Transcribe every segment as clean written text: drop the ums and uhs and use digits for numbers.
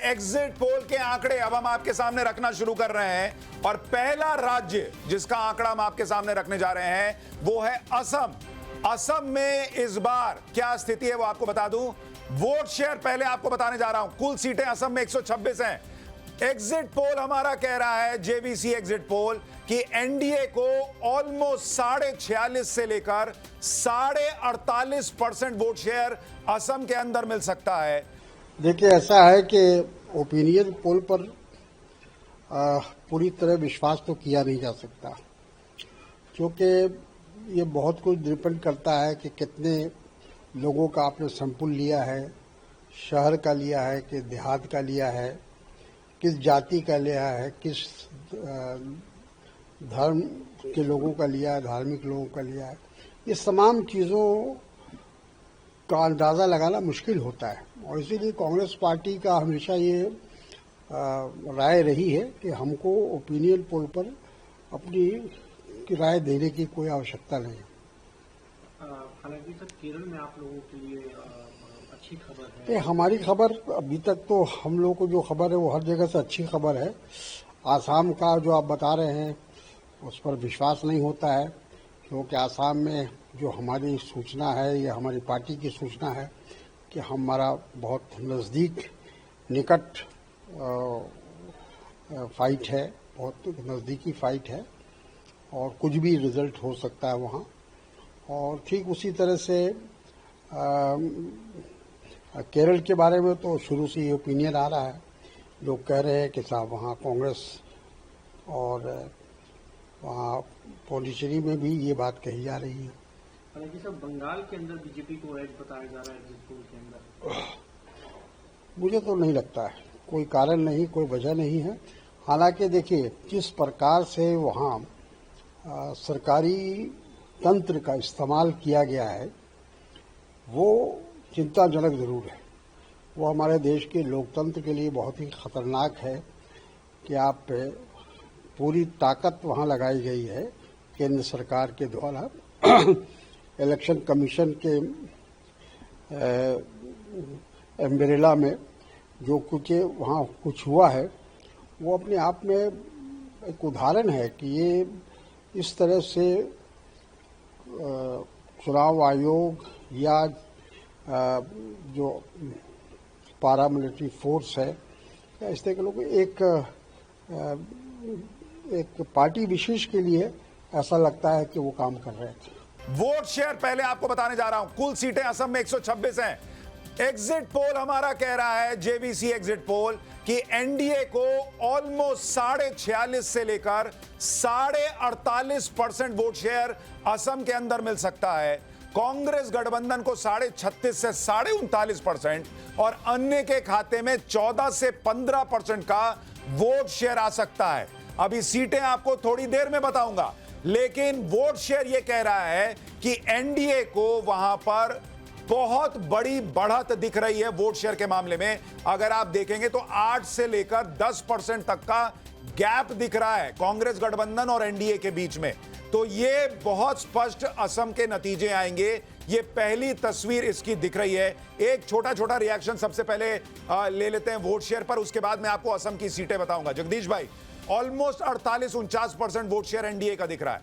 Exit poll के आंकड़े अब हम आपके सामने रखना शुरू कर रहे हैं और पहला राज्य जिसका आंकड़ा हम आपके सामने रखने जा रहे हैं वो है असम। असम में इस बार क्या स्थिति है वो आपको बता दूं। वोट शेयर पहले आपको बताने जा रहा हूं। कुल सीटें असम में 126 हैं। एग्जिट पोल हमारा कह रहा है, जेवीसी एग्जिट पोल, कि एनडीए को ऑलमोस्ट 46.5 से लेकर 48.5% वोट शेयर असम के अंदर मिल सकता है। देखिए, ऐसा है कि ओपिनियन पोल पर पूरी तरह विश्वास तो किया नहीं जा सकता, क्योंकि ये बहुत कुछ डिपेंड करता है कि कितने लोगों का आपने सैंपल लिया है, शहर का लिया है कि देहात का लिया है, किस जाति का लिया है, किस धर्म के लोगों का लिया है, धार्मिक लोगों का लिया है। ये तमाम चीज़ों का अंदाज़ा लगाना मुश्किल होता है और इसीलिए कांग्रेस पार्टी का हमेशा ये राय रही है कि हमको ओपिनियन पोल पर अपनी राय देने की कोई आवश्यकता नहीं है। हालांकि सर, केरल में आप लोगों के लिए अच्छी खबर है। हमारी खबर अभी तक तो हम लोगों को जो खबर है वो हर जगह से अच्छी खबर है। आसाम का जो आप बता रहे हैं उस पर विश्वास नहीं होता है, क्योंकि आसाम में जो हमारी सूचना है या हमारी पार्टी की सूचना है कि हमारा बहुत नज़दीक निकट फाइट है, बहुत नज़दीकी फाइट है और कुछ भी रिजल्ट हो सकता है वहाँ। और ठीक उसी तरह से केरल के बारे में तो शुरू से ये ओपिनियन आ रहा है, लोग कह रहे हैं कि साहब वहाँ कांग्रेस, और वहाँ पौंडीचेरी में भी ये बात कही जा रही है। हालांकि सर, बंगाल के अंदर बीजेपी को एज बताया जा रहा है एग्जिट पोल के अंदर। मुझे तो नहीं लगता है, कोई कारण नहीं, कोई वजह नहीं है। हालांकि देखिए, जिस प्रकार से वहाँ सरकारी तंत्र का इस्तेमाल किया गया है वो चिंताजनक जरूर है। वो हमारे देश के लोकतंत्र के लिए बहुत ही खतरनाक है कि आप पूरी ताकत वहाँ लगाई गई है केंद्र सरकार के द्वारा इलेक्शन कमीशन के एम्ब्रेला में जो कुछ वहाँ कुछ हुआ है वो अपने आप में एक उदाहरण है कि ये इस तरह से चुनाव आयोग या जो पारामिलिट्री फोर्स है या इस तरह के लोग एक पार्टी विशेष के लिए ऐसा लगता है कि वो काम कर रहे थे। वोट शेयर पहले आपको बताने जा रहा हूं। कुल सीटें असम में 126 हैं। एग्जिट पोल हमारा कह रहा है, जेवीसी एग्जिट पोल, कि एनडीए को ऑलमोस्ट 46.5 से लेकर 48.5% वोट शेयर असम के अंदर मिल सकता है। कांग्रेस गठबंधन को 36.5 से 39.5% और अन्य के खाते में 14 से 15% का वोट शेयर आ सकता है। अभी सीटें आपको थोड़ी देर में बताऊंगा, लेकिन वोट शेयर यह कह रहा है कि एनडीए को वहां पर बहुत बड़ी बढ़त दिख रही है वोट शेयर के मामले में। अगर आप देखेंगे तो 8 से लेकर 10% तक का गैप दिख रहा है कांग्रेस गठबंधन और एनडीए के बीच में। तो ये बहुत स्पष्ट असम के नतीजे आएंगे। ये पहली तस्वीर इसकी दिख रही है। एक छोटा छोटा रिएक्शन सबसे पहले ले लेते हैं वोट शेयर पर, उसके बाद मैं आपको असम की सीटें बताऊंगा। जगदीश भाई, ऑलमोस्ट 48-49% वोट शेयर एनडीए का दिख रहा है।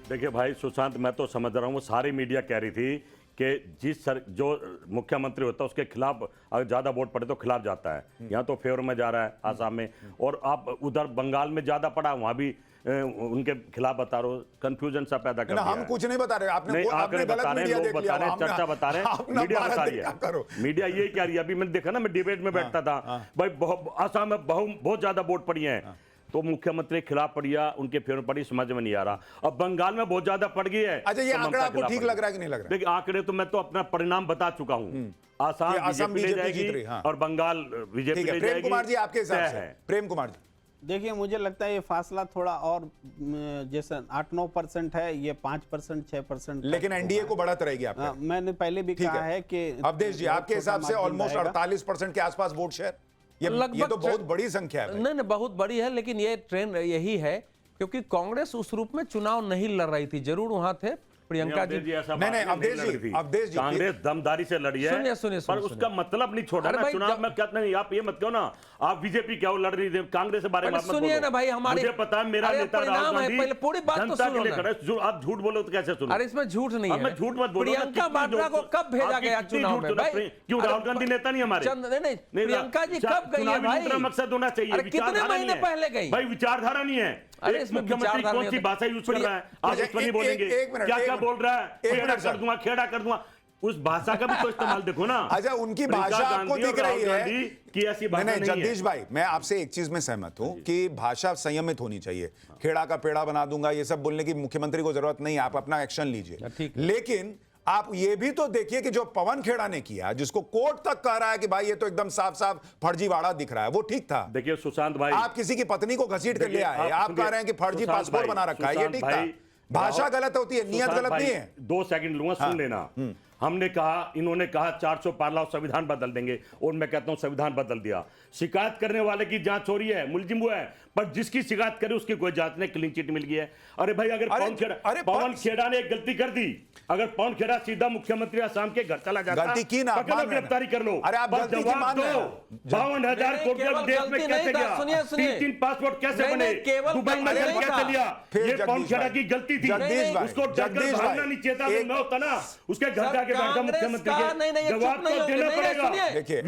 देखिए भाई सुशांत, मैं तो समझ रहा हूँ, वो सारी मीडिया कह रही थी कि जो मुख्यमंत्री होता है उसके खिलाफ अगर ज्यादा वोट पड़े तो खिलाफ जाता है। यहाँ तो फेवर में जा रहा है आसाम में, और आप उधर बंगाल में ज्यादा पड़ा, वहां भी उनके खिलाफ बता रहे हो। कंफ्यूजन सा पैदा कर दिया है। हम कुछ नहीं बता रहे, आपने आंकड़े बता रहे हैं, लोग बता रहे हैं, चर्चा बता रहे हैं, मीडिया बता रही है। मीडिया यही कह रही है। अभी मैंने देखा ना, मैं डिबेट में बैठता था भाई, आसाम में बहुत ज्यादा वोट पड़ी है, तो मुख्यमंत्री के खिलाफ पड़ी या उनके फेवर पड़ी, समझ में नहीं आ रहा। अब बंगाल में बहुत ज्यादा पड़ गई है। अच्छा, ये आंकड़ा आपको ठीक लग रहा है कि नहीं लग रहा है? देखिए, आंकड़े तो मैं तो अपना परिणाम बता चुका हूं। आसाम बीजेपी ले जाएगी और बंगाल बीजेपी ले जाएगी। प्रेम कुमार जी, आपके हिसाब से? प्रेम कुमार जी, देखिए, मुझे लगता है ये फासला थोड़ा और जैसे 8-9% है, ये 5%, 6%। लेकिन एनडीए को बढ़त रहेगी आपका। मैंने पहले भी कहा है कि अवधेश जी, आपके हिसाब से ऑलमोस्ट 48% के आसपास वोट शेयर, ये तो बहुत बड़ी संख्या है। नहीं, बहुत बड़ी है, लेकिन ये ट्रेंड यही है क्योंकि कांग्रेस उस रूप में चुनाव नहीं लड़ रही थी। जरूर वहां थे प्रियंका जी नहीं, अवधेश जी कांग्रेस दमदारी से लड़ी है, सुनिए, पर उसका मतलब नहीं छोड़ा ना चुनाव में। क्या नहीं, आप ये मत कहो ना, आप बीजेपी क्या लड़ रही थी, कांग्रेस के बारे में सुनिए ना भाई, हमारे मुझे पता है मेरा नेता राहुल गांधी पहले पूरी बात तो जनता के सुनो लिए ना। खड़ा है। आप झूठ बोलो तो कैसे सुनो? अरे इसमें झूठ नहीं है, मैं झूठ मत बोलो। प्रियंका वाड्रा को कब भेजा गया चुनाव में भाई? क्यों राहुल गांधी नेता नहीं हमारे? नहीं, प्रियंका जी कब गई है भाई? मकसद होना चाहिए, अरे कितने महीने पहले गई भाई? विचारधारा नहीं है। अरे इसमें मुख्यमंत्री कौन सी भाषा यूज कर रहा है? आप इस पर नहीं बोलेंगे, क्या बोल रहा है? खेड़ा कर दूंगा, खेड़ा कर दूंगा, उस भाषा का भी तो इस्तेमाल देखो ना। अच्छा, उनकी भाषा आपको दिख रही है कि ऐसी भाषा नहीं है। जगदीश भाई, मैं आपसे एक चीज में सहमत हूं कि भाषा संयमित होनी चाहिए। खेड़ा का पेड़ा बना दूंगा, ये सब बोलने की मुख्यमंत्री को जरूरत नहीं है, आप अपना एक्शन लीजिए। लेकिन आप ये भी तो देखिए कि जो पवन खेड़ा ने किया, जिसको कोर्ट तक कह रहा है कि भाई ये तो एकदम साफ साफ फर्जीवाड़ा दिख रहा है, वो ठीक था। देखिए सुशांत भाई, आप किसी की पत्नी को घसीट कर ले आए, आप कह रहे हैं कि फर्जी पासपोर्ट बना रखा है, ये ठीक था। भाषा गलत होती है, नियत गलत नहीं है। 2 सेकंड लूंगा, सुन लेना। हमने कहा, इन्होंने कहा 400 पार लाओ, संविधान बदल देंगे, और मैं कहता हूं संविधान बदल दिया। शिकायत करने वाले की जांच हो रही है, मुलजिम हुआ है, पर जिसकी शिकायत करे उसकी कोई जांच नहीं, क्लीन चिट मिल गई है। अरे भाई, अगर पवन खेड़ा ने एक गलती कर दी, अगर पवन खेड़ा सीधा मुख्यमंत्री आसाम के घर चला जाता, गलती की ना, गिरफ्तारी कर लो। अरे आप गलती की मान रहे हो। 52,000 करोड़ देश में कैसे गया? 3 पासपोर्ट कैसे बने? दुबई में कैसे लिया? ये पवन खेड़ा की गलती थी। उसको डरकर भागना नहीं चाहिए था। मैं होता ना, उसके घर जाके बैठा मुख्यमंत्री के, जवाब तो देना पड़ेगा। देखिए,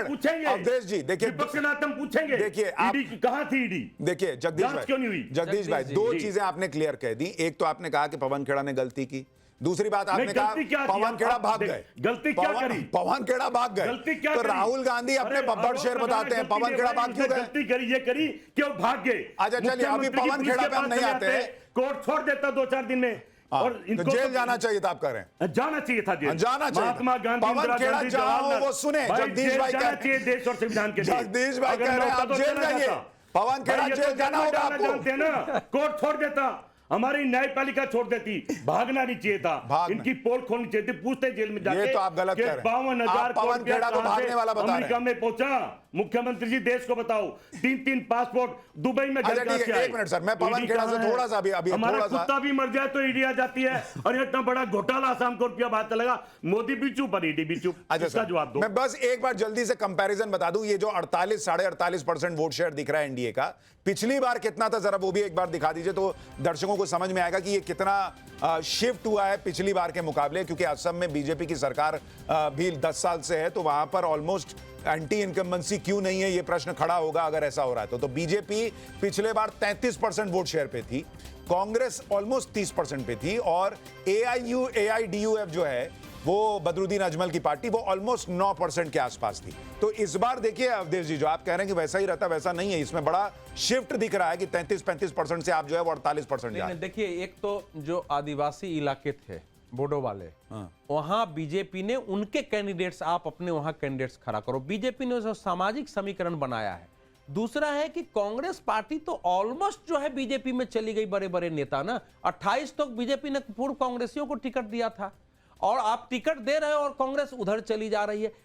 पूछेंगे अवधेश जी, देखिए विपक्ष ने तुम पूछेंगे, देखिए ईडी कहां थी? ईडी देखिए जगदीश भाई 2 चीजें आपने क्लियर कह दी। एक तो आपने कहा कि पवन खेड़ा ने गलती की, दूसरी बात आपने कहा पवन खेड़ा भाग गए। गलती क्या करी? पवन खेड़ा भाग गए तो राहुल गांधी अपने बब्बर शेर बताते हैं, पवन खेड़ा भाग क्यों गए? गलती करी, ये करी क्यों भाग गए? अच्छा चलिए, अभी पवन खेड़ा पे हम नहीं आते। कोर्ट छोड़ देता 2-4 दिन में, और तो जेल जाना चाहिए था, आप कह रहे हैं? जाना चाहिए था जेल, जाना चाहिए। महात्मा गांधी, पवन खेड़ा जहां वो सुने, जगदीश भाई कह रहे हैं देश और संविधान के लिए, जगदीश भाई कह रहे हैं आप जेल जाइए, पवन खेड़ा जेल जाना होगा आपको। जानते हैं ना, कोर्ट छोड़ देता, हमारी न्यायपालिका छोड़ देती, भागना नहीं चाहिए था, इनकी पोल खोलनी चाहिए थी, पूछते जेल में जाके। ये तो आप गलत कह रहे हैं। 52,000 पवन खेड़ा को भागने वाला बता रहे हैं। अमेरिका में पहुंचा। मुख्यमंत्री जी देश को बताओ, 3 पासपोर्ट दुबई में घर ठीक है, 1 मिनट सर, मैं पवन खेड़ा से थोड़ा सा अभी हमारा थोड़ा सा, कुत्ता भी मर जाए तो ईडी आ जाती है, और इतना बड़ा घोटाला आसाम को रुपया बात चलेगा, मोदी भी चुप और ईडी भी चुप। अच्छा जवाब दो। मैं बस एक बार जल्दी से कंपैरिजन बता दूं, ये जो 48-48.5% वोट शेयर दिख रहा है एनडीए का, पिछली बार कितना था जरा वो भी एक बार दिखा दीजिए, तो दर्शकों को समझ में आएगा कि ये कितना शिफ्ट हुआ है पिछली बार के मुकाबले। क्योंकि असम में बीजेपी की सरकार भी 10 साल से है, तो वहां पर ऑलमोस्ट एंटी इनकम्बेंसी क्यों नहीं है, ये प्रश्न खड़ा होगा अगर ऐसा हो रहा है तो बीजेपी पिछले बार 33% वोट शेयर पे थी, कांग्रेस ऑलमोस्ट 30% पे थी, और AIDUF जो है वो बदरुद्दीन अजमल की पार्टी, वो ऑलमोस्ट 9% के आसपास थी। तो इस बार देखिए अवधेश जी, जो आप कह रहे हैं कि वैसा ही रहता, वैसा नहीं है, इसमें बड़ा शिफ्ट दिख रहा है कि 33-35% से आप जो है वो 48% जा रहे हैं। देखिए, एक तो जो आदिवासी इलाके थे बोडो वाले, वहां बीजेपी ने उनके कैंडिडेट्स, आप अपने वहां कैंडिडेट्स खड़ा करो, बीजेपी ने जो सामाजिक समीकरण बनाया है। दूसरा है कि कांग्रेस पार्टी तो ऑलमोस्ट जो है बीजेपी में चली गई, बड़े बड़े नेता ना, 28 तक बीजेपी ने पूर्व कांग्रेसियों को टिकट दिया था, और आप टिकट दे रहे हो और कांग्रेस उधर चली जा रही है।